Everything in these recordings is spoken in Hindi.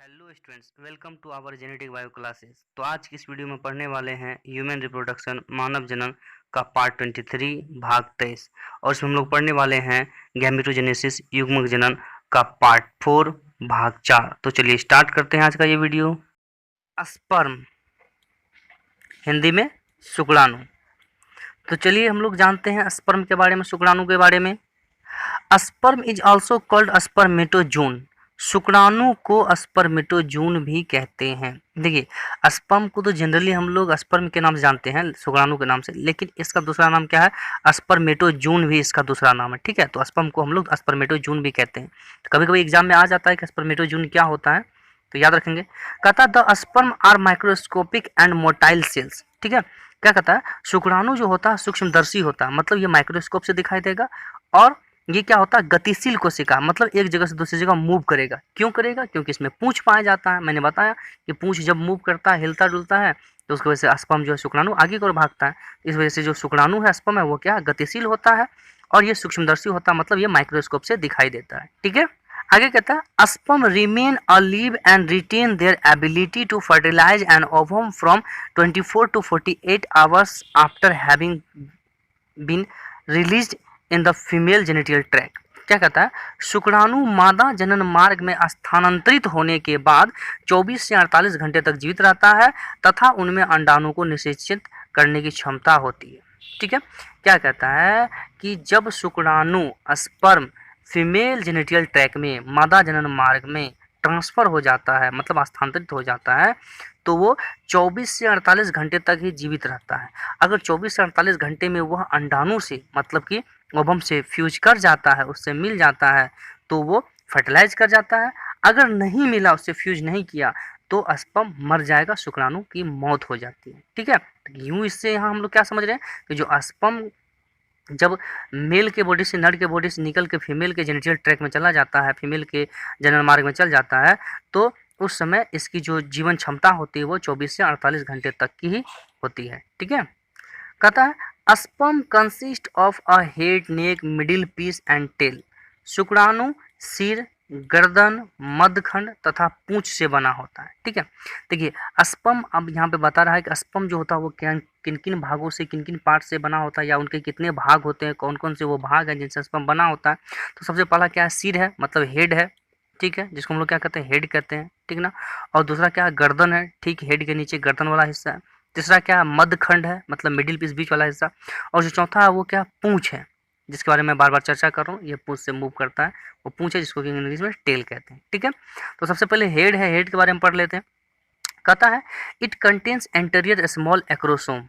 Hello students, welcome to our genetic bio classes. तो आज की इस वीडियो में पढ़ने वाले हैं ह्यूमन रिप्रोडक्शन मानव जनन का पार्ट 23 भाग 23 और इसमें हम लोग पढ़ने वाले हैं गैमेटोजेनेसिस युग्मक जनन का पार्ट 4 भाग 4। तो चलिए स्टार्ट करते हैं आज का ये वीडियो। स्पर्म, हिंदी में शुक्राणु। तो चलिए हम लोग जानते हैं स्पर्म के बारे में, शुक्राणु के बारे में। Sperm is also called spermatozoon. शुक्राणु को स्पर्मेटोजून भी कहते हैं। देखिए, स्पर्म को तो जनरली हम लोग स्पर्म के नाम से जानते हैं, शुक्राणु के नाम से, लेकिन इसका दूसरा नाम क्या है? स्पर्मेटोजून भी इसका दूसरा नाम है। ठीक है, तो स्पर्म को हम लोग स्पर्मेटोजून भी कहते हैं। तो कभी कभी एग्जाम में आ जाता है कि स्पर्मेटोजून क्या होता है, तो याद रखेंगे। कहता है the sperm are microscopic and motile cells. ठीक है, क्या कहता है? शुक्राणु जो होता है सूक्ष्मदर्शी होता है, मतलब ये माइक्रोस्कोप से दिखाई देगा, और ये क्या होता है? गतिशील कोशिका, मतलब एक जगह से दूसरी जगह मूव करेगा। क्यों करेगा? क्योंकि इसमें पूंछ पाया जाता है। मैंने बताया कि पूंछ जब मूव करता है, हिलता डुलता है, तो उसकी वजह से स्पर्म जो है शुक्राणु आगे की ओर भागता है। इस वजह से जो शुक्राणु है, स्पर्म है, वो क्या है? गतिशील होता है, और ये सूक्ष्मदर्शी होता है, मतलब ये माइक्रोस्कोप से दिखाई देता है। ठीक है, आगे कहता है sperm remain alive and retain their ability to fertilize an ovum from 24 to 48 hours after having been released in the female genital tract. क्या कहता है? शुक्राणु मादा जनन मार्ग में स्थानांतरित होने के बाद 24 से 48 घंटे तक जीवित रहता है तथा उनमें अंडाणु को निषेचित करने की क्षमता होती है। ठीक है, क्या कहता है कि जब शुक्राणु स्पर्म फीमेल जेनिटल ट्रैक में मादा जनन मार्ग में ट्रांसफर हो जाता है, मतलब स्थानांतरित हो जाता है, तो वो 24 से 48 घंटे तक ही जीवित रहता है। अगर 24 से 48 घंटे में वह अंडाणु से, मतलब कि ओवम से फ्यूज कर जाता है, उससे मिल जाता है, तो वो फर्टिलाइज कर जाता है। अगर नहीं मिला, उससे फ्यूज नहीं किया, तो स्पर्म मर जाएगा, शुक्राणु की मौत हो जाती है। ठीक है, तो यूं इससे यहाँ हम लोग क्या समझ रहे हैं कि जो स्पर्म जब मेल के बॉडी से, नर के बॉडी से निकल के फीमेल के जेनिटल ट्रैक में चला जाता है, फीमेल के जनन मार्ग में चल जाता है, तो उस समय इसकी जो जीवन क्षमता होती है वो 24 से 48 घंटे तक की ही होती है। ठीक है, कहता है sperm consist of a head, neck, middle piece and tail. शुक्राणु सिर, गर्दन, मध्यखंड तथा पूंछ से बना होता है। ठीक है, देखिए स्पर्म अब यहाँ पे बता रहा है कि स्पर्म जो होता है वो किन किन भागों से, किन किन पार्ट से बना होता है, या उनके कितने भाग होते हैं, कौन कौन से वो भाग हैं जिनसे स्पर्म बना होता है। तो सबसे पहला क्या है? सिर है, मतलब हेड है। ठीक है, जिसको हम लोग क्या कहते हैं? हेड कहते हैं। ठीक ना, और दूसरा क्या है? गर्दन है। ठीक, हेड के नीचे गर्दन वाला हिस्सा है। तीसरा क्या है? मध्यखंड है, मतलब मिडिल पीस, बीच वाला हिस्सा। और जो चौथा है वो क्या? पूंछ है, जिसके बारे में बार बार चर्चा कर रहा हूँ। ये पूंछ से मूव करता है, वो पूंछ है, जिसको कि इंग्लिश में टेल कहते हैं। ठीक है, तो सबसे पहले हेड है, हेड के बारे में पढ़ लेते हैं। कहता है it contains anterior small acrosome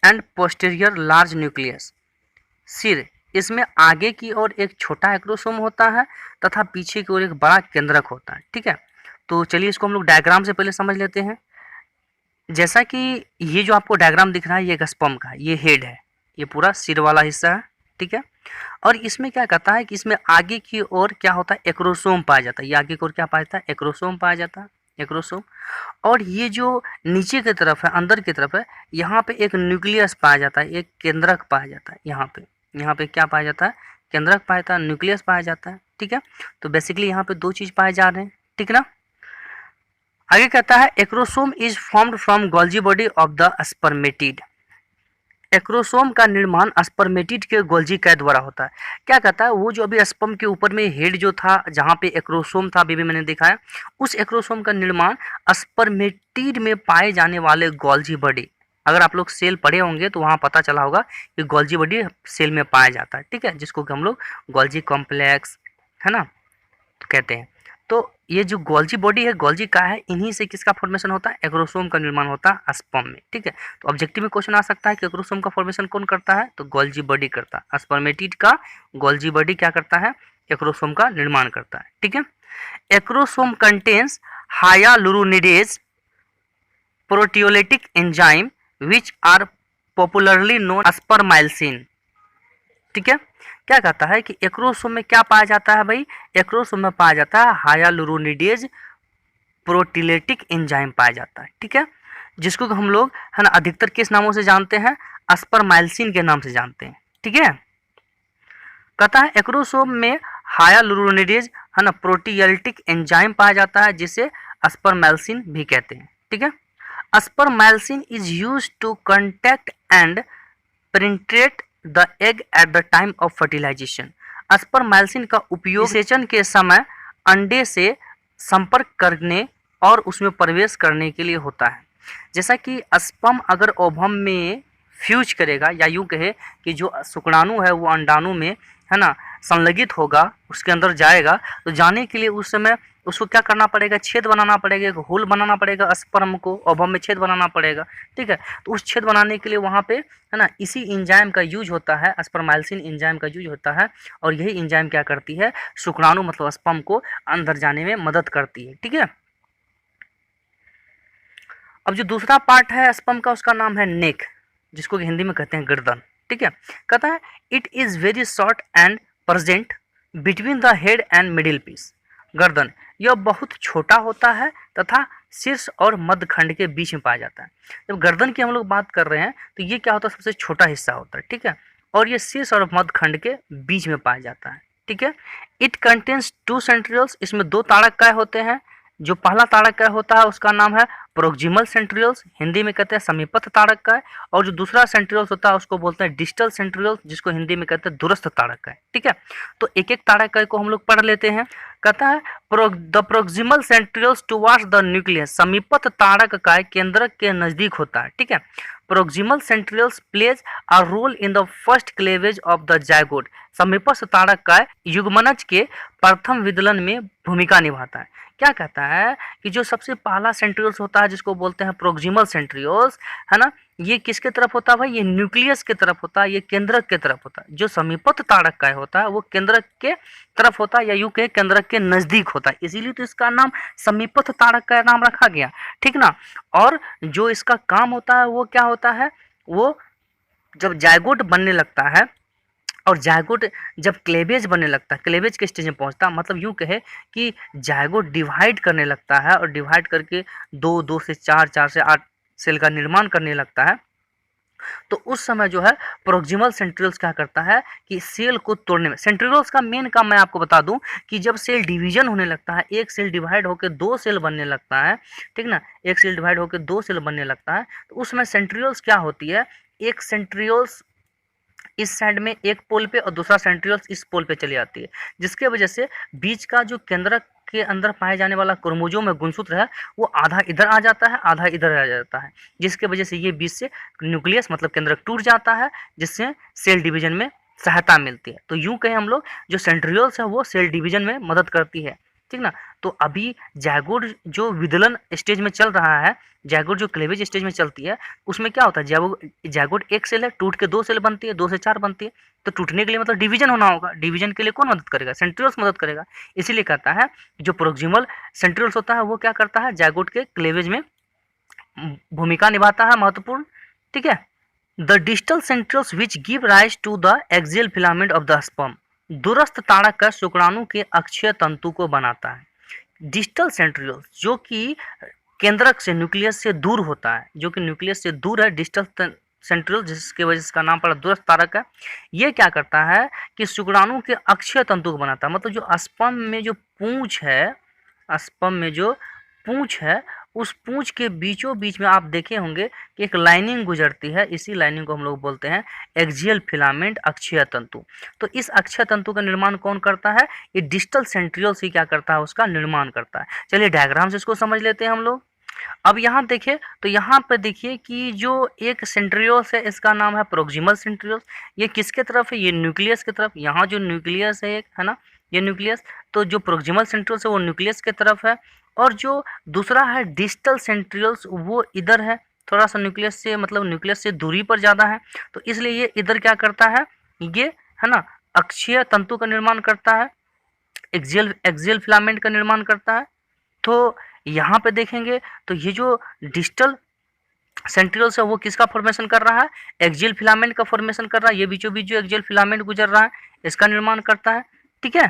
and posterior large nucleus. सिर, इसमें आगे की ओर एक छोटा एक्रोसोम होता है तथा पीछे की ओर एक बड़ा केंद्रक होता है। ठीक है, तो चलिए इसको हम लोग डायग्राम से पहले समझ लेते हैं। जैसा कि ये जो आपको डायग्राम दिख रहा है, ये एक स्पर्म का, ये हेड है, ये पूरा सिर वाला हिस्सा है। ठीक है, और इसमें क्या कहता है कि इसमें आगे की ओर क्या होता है? एक्रोसोम पाया जाता है। ये आगे की ओर क्या पाया जाता है? एक्रोसोम पाया जाता है, एक्रोसोम। और ये जो नीचे की तरफ है, अंदर की तरफ है, यहाँ पे एक न्यूक्लियस पाया जाता है, एक केंद्रक पाया जाता है। यहाँ पे क्या पाया जाता है? केंद्रक पाया जाता है, न्यूक्लियस पाया जाता है। ठीक है, तो बेसिकली यहाँ पे दो चीज पाए जा रहे हैं। ठीक ना, आगे कहता है acrosome is formed from Golgi body of the spermatid. Acrosome का निर्माण स्पर्मेटिड के गोल्जी के द्वारा होता है। क्या कहता है? वो जो अभी स्पर्म के ऊपर में हेड जो था, जहाँ पे एक्रोसोम था, अभी भी मैंने दिखाया, उस एक्रोसोम का निर्माण स्पर्मेटिड में पाए जाने वाले गोल्जी बॉडी, अगर आप लोग सेल पढ़े होंगे तो वहाँ पता चला होगा कि गोल्जी बॉडी सेल में पाया जाता है। ठीक है, जिसको कि हम लोग गोल्जी कॉम्प्लेक्स, है ना, तो कहते हैं। तो ये जो गोल्जी बॉडी है, गोल्जी का है, इन्हीं से किसका फॉर्मेशन होता है? एक्रोसोम का निर्माण होता है स्पर्म में। ठीक है, तो ऑब्जेक्टिव में क्वेश्चन आ सकता है कि एक्रोसोम का फॉर्मेशन कौन करता है? तो गोल्जी बॉडी करता है। स्पर्मेटिड का गोल्जी बॉडी क्या करता है? एक्रोसोम का निर्माण करता है। ठीक है, acrosome contains hyaluronidase proteolytic enzyme which are popularly known spermlysin. ठीक है, क्या कहता है कि एक्रोसोम में क्या पाया जाता है भाई? एक्रोसोम में पाया जाता है हायालुरोनिडेज प्रोटीलेटिक एंजाइम पाया जाता है। ठीक है, जिसको हम लोग, है ना, अधिकतर किस नामों से जानते हैं? स्पर्माइल्सिन के नाम से जानते हैं। ठीक है, कहता है एक्रोसोम में हायालुरोनिडेज, है ना, प्रोटीलेटिक एंजाइम पाया जाता है, जिसे स्पर्मेल्सिन भी कहते हैं। ठीक है, spermlysin is used to contact and penetrate the egg at the time of fertilisation. Spermlysin का उपयोग निषेचन के समय अंडे से संपर्क करने और उसमें प्रवेश करने के लिए होता है। जैसा कि स्पर्म अगर ओवम में फ्यूज करेगा, या यूँ कहे कि जो शुक्राणु है वो अंडाणु में, है ना, संलगित होगा, उसके अंदर जाएगा, तो जाने के लिए उस समय उसको क्या करना पड़ेगा, छेद बनाना पड़ेगा, एक होल बनाना पड़ेगा, स्पर्म को ओवम में छेद बनाना पड़ेगा। ठीक है, तो उस छेद बनाने के लिए वहाँ पे, है ना, इसी एंजाइम का यूज होता है, स्पर्मेल्सिन एंजाइम का यूज होता है, और यही एंजाइम क्या करती है, शुक्राणु मतलब स्पर्म को अंदर जाने में मदद करती है। ठीक है, अब जो दूसरा पार्ट है स्पर्म का, उसका नाम है नेक, जिसको कि हिंदी में कहते हैं गर्दन। ठीक है, कहता है it is very short and present between the head and middle piece. गर्दन यह बहुत छोटा होता है तथा शीर्ष और मध्य खंड के बीच में पाया जाता है। जब गर्दन की हम लोग बात कर रहे हैं तो ये क्या होता है, सबसे छोटा हिस्सा होता है। ठीक है, और ये शीर्ष और मध्य खंड के बीच में पाया जाता है। ठीक है, इट कंटेन्स 2 सेंट्रियोल्स, इसमें 2 ताड़क होते हैं। जो पहला ताड़क होता है उसका नाम है प्रोक्सिमल सेंट्रियोल्स, हिंदी में कहते हैं समीपस्थ ताड़क, और जो दूसरा सेंट्रियोल्स होता है उसको बोलते हैं डिस्टल सेंट्रियोल्स, जिसको हिंदी में कहते हैं दूरस्थ ताड़क। ठीक है, तो एक एक ताड़क को हम लोग पढ़ लेते हैं। कहता है the proximal centrioles towards the nucleus, समीपस्थ ताड़क केंद्रक के नजदीक होता है। ठीक है, proximal centrioles plays a role in the first cleavage of the zygote, समीपस्थ ताड़क युग्मनज के प्रथम विदलन में भूमिका निभाता है। क्या कहता है कि जो सबसे पहला सेंट्रियोल्स होता है जिसको बोलते हैं प्रोक्सिमल सेंट्रियोल्स, है ना, ये किसके तरफ होता है भाई, ये न्यूक्लियस के तरफ होता है, ये केंद्रक के तरफ होता है। जो समीपस्थ ताड़क होता है वो केंद्रक के तरफ होता है, या यूं कहे केंद्रक के नजदीक होता है, इसीलिए तो इसका नाम समीपस्थ ताड़क का नाम रखा गया। ठीक ना, और जो इसका काम होता है वो क्या होता है, वो जब जायगोट बनने लगता है और जायगोट जब क्लेवेज बनने लगता है, क्लेवेज के स्टेज में पहुंचता है, मतलब यूं कहे कि जायगोट डिवाइड करने लगता है, और डिवाइड करके 2 से 4, 4 से 8 सेल का निर्माण करने लगता है, तो उस समय जो है प्रोक्सिमल सेंट्रियोल्स क्या करता है कि सेल को तोड़ने में, सेंट्रियोल्स का मेन काम मैं आपको बता दूं कि जब सेल डिवीजन होने लगता है, एक सेल डिवाइड होकर 2 सेल बनने लगता है, ठीक ना, एक सेल डिवाइड होकर 2 सेल बनने लगता है, तो उस समय सेंट्रियोल्स क्या होती है, एक सेंट्रियोल्स इस साइड में एक पोल पे और दूसरा सेंट्रियोल्स इस पोल पे चली जाती है, जिसके वजह से बीच का जो केंद्रक के अंदर पाए जाने वाला क्रोमोसोम में गुणसूत्र है वो आधा इधर आ जाता है, आधा इधर आ जाता है, जिसके वजह से ये बीच से न्यूक्लियस मतलब केंद्रक टूट जाता है, जिससे सेल डिवीजन में सहायता मिलती है। तो यूं कहें हम लोग जो सेंट्रियोल्स है वो सेल डिवीजन में मदद करती है। ठीक ना, तो अभी जायगोट जो विदलन स्टेज में चल रहा है, जायगोट जो क्लेवेज स्टेज में चलती है, उसमें क्या होता है, जायगोट एक सेल है, टूट के 2 सेल बनती है, 2 से 4 बनती है, तो टूटने के लिए मतलब डिवीजन होना होगा, डिवीजन के लिए कौन मदद करेगा, सेंट्रियोल्स मदद करेगा। इसीलिए कहता है जो प्रोक्सिमल सेंट्रियोल्स होता है वो क्या करता है, जायगोट के क्लेवेज में भूमिका निभाता है, महत्वपूर्ण। ठीक है, the distal centrioles which give rise to the axial filament of the sperm, दूरस्थ ताड़क का शुक्राणु के अक्षीय तंतु को बनाता है। डिस्टल सेंट्रियोल्स जो कि केंद्रक से, न्यूक्लियस से दूर होता है, जो कि न्यूक्लियस से दूर है, डिस्टल सेंट्रियोल जिसके वजह से इसका नाम पड़ा दूरस्थ ताड़क है, ये क्या करता है कि शुक्राणु के अक्षीय तंतु को बनाता है। मतलब जो स्पर्म में जो पूंछ है, स्पर्म में जो पूंछ है, उस पूंछ के बीचों बीच में आप देखे होंगे कि एक लाइनिंग गुजरती है, इसी लाइनिंग को हम लोग बोलते हैं एक्सियल फिलामेंट, अक्षीय तंतु। तो इस अक्षीय तंतु का निर्माण कौन करता है, ये डिस्टल सेंट्रियोल्स ही क्या करता है, उसका निर्माण करता है। चलिए डायग्राम से इसको समझ लेते हैं हम लोग। अब यहाँ देखिए तो यहाँ पे देखिए कि जो एक सेंट्रियोल्स है इसका नाम है प्रोक्सिमल सेंट्रियोल्स, ये किसके तरफ है, ये न्यूक्लियस की तरफ। यहाँ जो न्यूक्लियस है एक, है ना, ये न्यूक्लियस, तो जो प्रोक्सिमल सेंट्रियोल्स है वो न्यूक्लियस की तरफ है, और जो दूसरा है डिस्टल सेंट्रियोल्स वो इधर है, थोड़ा सा न्यूक्लियस से, मतलब न्यूक्लियस से दूरी पर ज़्यादा है, तो इसलिए ये इधर क्या करता है, ये, है ना, अक्षीय तंतु का निर्माण करता है, एक्सियल फिलामेंट का निर्माण करता है। तो यहाँ पे देखेंगे तो ये जो डिस्टल सेंट्रियोल्स है वो किसका फॉर्मेशन कर रहा है, एक्सियल फिलामेंट का फॉर्मेशन कर रहा है, ये बीचों बीच जो एक्सियल फिलामेंट गुजर रहा है इसका निर्माण करता है। ठीक है,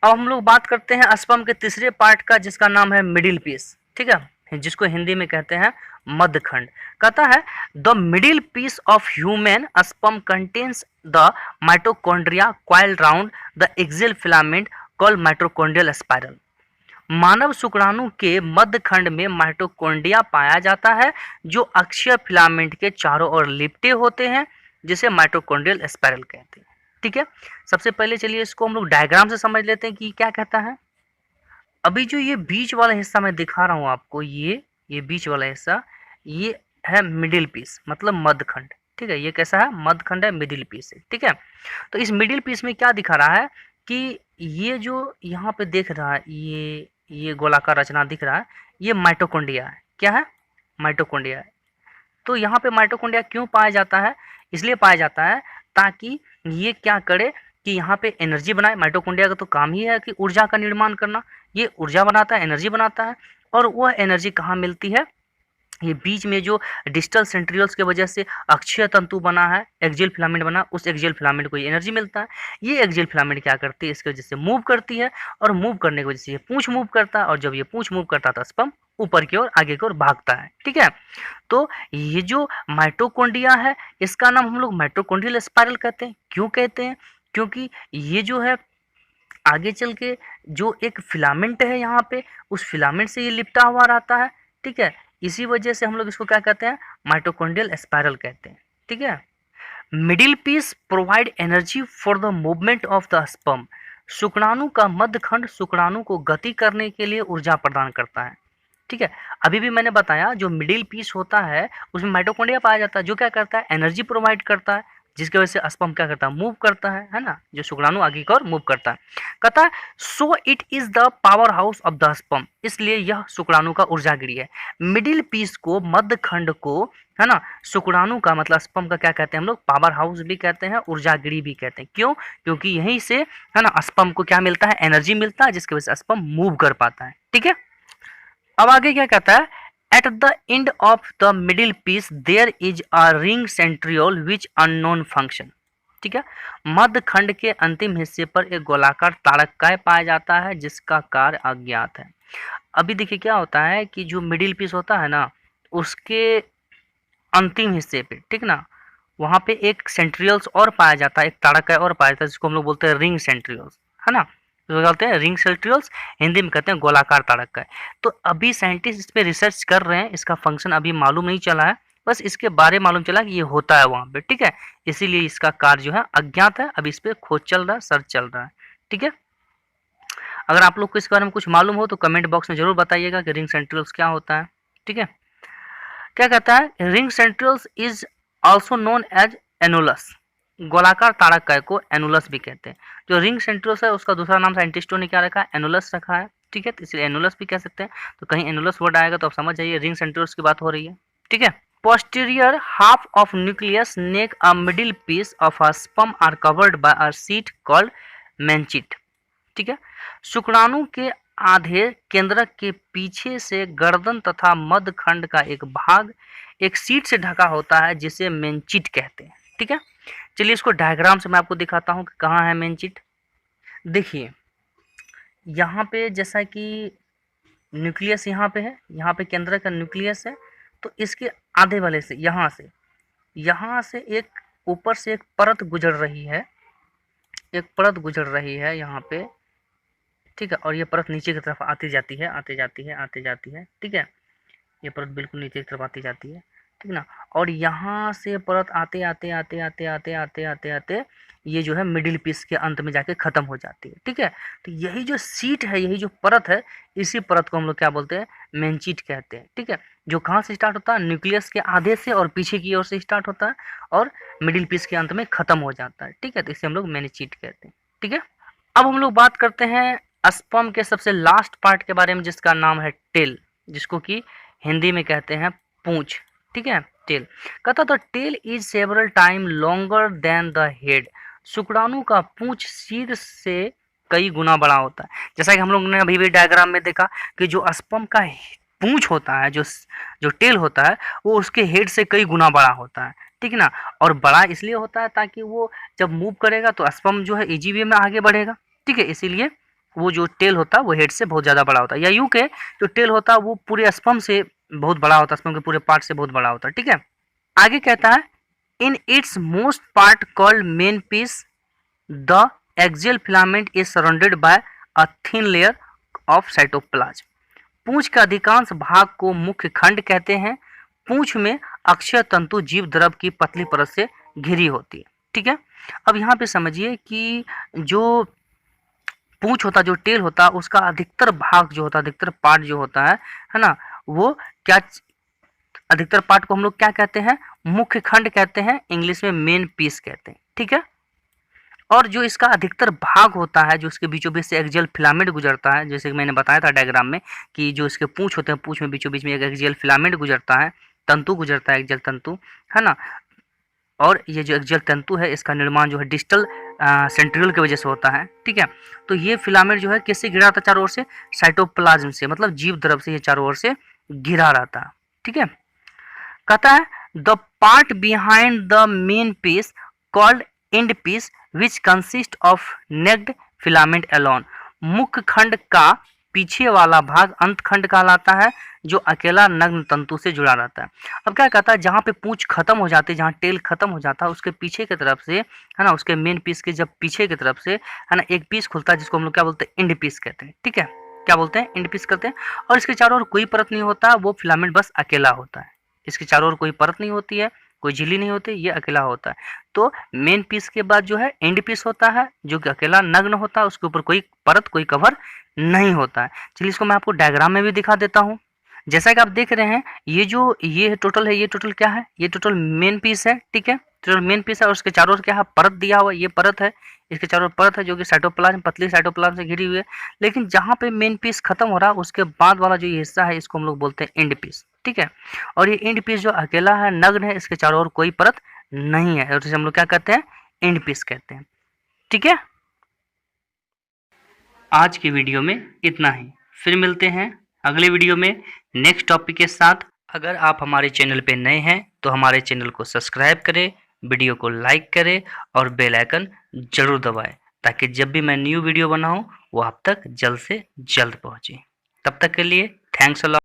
अब हम लोग बात करते हैं स्पर्म के तीसरे पार्ट का, जिसका नाम है मिडिल पीस। ठीक है, जिसको हिंदी में कहते हैं मध्य खंड। कहता है the middle piece of human sperm contains the mitochondria coil round the axial filament called mitochondrial spiral. मानव शुक्राणु के मध्य खंड में माइटोकॉन्ड्रिया पाया जाता है जो अक्षीय फिलामेंट के चारों ओर लिपटे होते हैं, जिसे माइटोकॉन्ड्रियल स्पाइरल कहते हैं। ठीक है, सबसे पहले चलिए इसको हम लोग डायग्राम से समझ लेते हैं कि क्या कहता है। अभी जो ये बीच वाला हिस्सा मैं दिखा रहा हूँ आपको, ये बीच वाला हिस्सा, ये है मिडिल पीस, मतलब मध्य खंड। ठीक है, ये कैसा है, मध्य खंड है, मिडिल पीस है। ठीक है, तो इस मिडिल पीस में क्या दिखा रहा है कि ये जो यहाँ पे देख रहा है, ये गोलाकार रचना दिख रहा है, ये माइटोकॉन्ड्रिया है। क्या है, माइटोकॉन्ड्रिया है। तो यहाँ पे माइटोकॉन्ड्रिया क्यों पाया जाता है, इसलिए पाया जाता है ताकि ये क्या करे कि यहाँ पे एनर्जी बनाए। माइटोकॉन्ड्रिया का तो काम ही है कि ऊर्जा का निर्माण करना, ये ऊर्जा बनाता है, एनर्जी बनाता है। और वह एनर्जी कहाँ मिलती है, ये बीच में जो डिस्टल सेंट्रियोल्स के वजह से अक्षीय तंतु बना है, एक्सियल फिलामेंट बना, उस एक्सियल फिलामेंट को ये एनर्जी मिलता है। ये एक्सियल फिलामेंट क्या करती है, इसकी वजह से मूव करती है, और मूव करने की वजह से ये पूंछ मूव करता है, और जब ये पूंछ मूव करता है तो स्पर्म ऊपर की ओर, आगे की ओर भागता है। ठीक है, तो ये जो माइटोकॉन्ड्रिया है, इसका नाम हम लोग माइटोकॉन्ड्रियल स्पाइरल कहते हैं। क्यों कहते हैं, क्योंकि ये जो है आगे चल के जो एक फिलामेंट है यहाँ पे, उस फिलामेंट से ये लिपटा हुआ रहता है। ठीक है, इसी वजह से हम लोग इसको क्या कहते हैं, माइटोकॉन्ड्रियल स्पाइरल कहते हैं। ठीक है, middle piece provide energy for the movement of the sperm. शुक्राणु का मध्य खंड शुक्राणु को गति करने के लिए ऊर्जा प्रदान करता है। ठीक है, अभी भी मैंने बताया जो मिडिल पीस होता है उसमें माइटोकॉन्ड्रिया पाया जाता है, जो क्या करता है, एनर्जी प्रोवाइड करता है, जिसकी वजह से स्पर्म क्या करता है, मूव करता है ना, जो शुक्राणु आगे की ओर मूव करता है। कहता है so it is the power house of the sperm, इसलिए यह शुक्राणु का ऊर्जागिरी है। मिडिल पीस को, मध्य खंड को, है ना, शुक्राणु का मतलब स्पर्म का क्या कहते हैं हम लोग, पावर हाउस भी कहते हैं, ऊर्जागिरी भी कहते हैं। क्यों, क्योंकि यहीं से, है ना, स्पर्म को क्या मिलता है, एनर्जी मिलता है, जिसकी वजह से स्पर्म मूव कर पाता है। ठीक है, अब आगे क्या कहता है, at the end of the middle piece there is a ring centriole which unknown function. ठीक है, मध्य खंड के अंतिम हिस्से पर एक गोलाकार तारककाय पाया जाता है जिसका कार्य अज्ञात है। अभी देखिए क्या होता है कि जो मिडिल पीस होता है ना, उसके अंतिम हिस्से पे, ठीक ना, वहाँ पे एक सेंट्रियोल्स और पाया जाता है, एक तारककाय और पाया जाता है, जिसको हम लोग बोलते हैं रिंग सेंट्रियोल्स, है ना, जो बोलते हैं रिंग सेंट्रियोल्स, हिंदी में कहते हैं गोलाकार तारककाय। तो अभी साइंटिस्ट इस पे रिसर्च कर रहे हैं, इसका फंक्शन अभी मालूम नहीं चला है, बस इसके बारे में मालूम चला कि ये होता है वहाँ पे। ठीक है, इसीलिए इसका कार्य जो है अज्ञात है, अभी इस पे खोज चल रहा है, सर्च चल रहा है। ठीक है, अगर आप लोग को इसके बारे में कुछ मालूम हो तो कमेंट बॉक्स में जरूर बताइएगा कि रिंग सेंट्रियोल्स क्या होता है। ठीक है, क्या कहता है, ring centrioles is also known as annulus. गोलाकार तारककाय को एनुलस भी कहते हैं। जो रिंग सेंट्रियोल्स है उसका दूसरा नाम साइंटिस्टों ने क्या रखा है, एनुलस रखा है। ठीक है, तो इसलिए एनुलस भी कह सकते हैं। तो कहीं एनुलस वर्ड आएगा तो आप समझ जाइए रिंग सेंट्रियोल्स की बात हो रही है। ठीक है, posterior half of nucleus neck a middle piece of a sperm are covered by a sheet called manchette. ठीक है, शुक्राणु के आधे केंद्रक के पीछे से गर्दन तथा मध्य खंड का एक भाग एक शीट से ढका होता है जिसे मेंचिट कहते हैं। ठीक है, चलिए इसको डायग्राम से मैं आपको दिखाता हूँ कि कहाँ है मेंचिट। देखिए यहाँ पे जैसा कि न्यूक्लियस यहाँ पे है, यहाँ पे केंद्र का न्यूक्लियस है, तो इसके आधे वाले से यहाँ से एक ऊपर से एक परत गुजर रही है, एक परत गुजर रही है यहाँ पे। ठीक है, और ये परत नीचे की तरफ आती जाती है, आती जाती है, आती जाती है। ठीक है, ये परत बिल्कुल नीचे की तरफ आती जाती है। ठीक ना, और यहाँ से परत आते आते आते आते आते आते आते आते ये जो है मिडिल पीस के अंत में जाके ख़त्म हो जाती है। ठीक है, तो यही जो सीट है, यही जो परत है, इसी परत को हम लोग क्या बोलते हैं, मेंचिट कहते हैं। ठीक है, जो कहाँ से स्टार्ट होता है, न्यूक्लियस के आधे से और पीछे की ओर से स्टार्ट होता है और मिडिल पीस के अंत में ख़त्म हो जाता है। ठीक है, तो इसे हम लोग मेंचिट कहते हैं। ठीक है, अब हम लोग बात करते हैं स्पर्म के सबसे लास्ट पार्ट के बारे में, जिसका नाम है टेल, जिसको कि हिंदी में कहते हैं पूंछ। ठीक है, टेल। कहता तो tail is several time longer than the head. शुक्राणु का पूंछ सिर से कई गुना बड़ा होता है। जैसा कि हम लोग ने अभी भी डायग्राम में देखा कि जो स्पर्म का पूंछ होता है, जो टेल होता है, वो उसके हेड से कई गुना बड़ा होता है। ठीक है ना, और बड़ा इसलिए होता है ताकि वो जब मूव करेगा तो स्पर्म जो है इजी वे में आगे बढ़ेगा। ठीक है, इसीलिए वो जो टेल होता है वो हेड से बहुत ज़्यादा बड़ा होता है, या यूं के जो टेल होता है वो पूरे स्पर्म से बहुत बड़ा होता है, स्पर्म के पूरे पार्ट से बहुत बड़ा होता है। ठीक है, आगे कहता है in its most part called main piece the axial filament is surrounded by a thin layer of cytoplasm. पूंछ के अधिकांश भाग को मुख्य खंड कहते हैं। पूंछ में अक्षय तंतु जीव द्रव की पतली परत से घिरी होती है। ठीक है, अब यहाँ पे समझिए कि जो पूंछ होता, जो टेल होता, उसका अधिकतर भाग जो होता, अधिकतर पार्ट जो होता है ना, वो क्या, अधिकतर पार्ट को हम लोग क्या कहते हैं, मुख्य खंड कहते हैं, इंग्लिश में मेन पीस कहते हैं। ठीक है, और जो इसका अधिकतर भाग होता है, जो इसके बीचों बीच से एक्सियल फिलामेंट गुजरता है, जैसे कि मैंने बताया था डायग्राम में कि जो इसके पूंछ होते हैं, पूंछ में बीचों बीच में एक एक्सियल फिलामेंट गुजरता है, तंतु गुजरता है, एक्सियल तंतु, है ना। और ये जो एक्सियल तंतु है, इसका निर्माण जो है डिस्टल सेंट्रियोल की वजह से होता है। ठीक है, तो ये फिलामेंट जो है किससे घिरा रहता है चारों ओर से, साइटोप्लाज्म से, मतलब जीव द्रव से ये चारों ओर से घिरा रहता है। ठीक है, कहता है the part behind the main piece called end piece which consist of naked filament alone. मुख्य खंड का पीछे वाला भाग अंत खंड कहलाता है, जो अकेला नग्न तंतु से जुड़ा रहता है। अब क्या कहता है, जहाँ पे पूंछ खत्म हो जाती है, जहाँ टेल खत्म हो जाता है, उसके पीछे की तरफ से, है ना, उसके मेन पीस के जब पीछे की तरफ से, है ना, एक पीस खुलता है, जिसको हम लोग क्या बोलते हैं, एंड पीस कहते हैं। ठीक है, क्या बोलते हैं, एंड पीस कहते हैं। और इसके चारों ओर कोई परत नहीं होता, वो फिलामेंट बस अकेला होता है। इसके चारों ओर कोई परत नहीं होती है, कोई झिल्ली नहीं होती, ये अकेला होता है। तो मेन पीस के बाद जो है एंड पीस होता है, जो कि अकेला नग्न होता है, उसके ऊपर कोई परत, कोई कवर नहीं होता है। चलिए इसको मैं आपको डायग्राम में भी दिखा देता हूँ। जैसा कि आप देख रहे हैं, ये टोटल है, ये टोटल क्या है, ये टोटल मेन पीस है। ठीक है, टोटल मेन पीस है, और उसके चारों ओर क्या है, परत दिया हुआ, ये परत है, इसके चारों ओर परत है, जो कि साइटोप्लाज्म, पतली साइटोप्लाज्म से घिरी हुई है। लेकिन जहाँ पे मेन पीस खत्म हो रहा है, उसके बाद वाला जो ये हिस्सा है, इसको हम लोग बोलते हैं एंड पीस। ठीक है, और ये एंड पीस जो अकेला है, नग्न है, इसके चारों ओर कोई परत नहीं है, और इसे हम लोग क्या कहते हैं, एंड पीस कहते हैं। ठीक है, आज की वीडियो में इतना ही, फिर मिलते हैं अगले वीडियो में नेक्स्ट टॉपिक के साथ। अगर आप हमारे चैनल पे नए हैं तो हमारे चैनल को सब्सक्राइब करें, वीडियो को लाइक करें और बेल आइकन जरूर दबाएं, ताकि जब भी मैं न्यू वीडियो बनाऊं वो आप तक जल्द से जल्द पहुंचे। तब तक के लिए थैंक्स अ लॉट।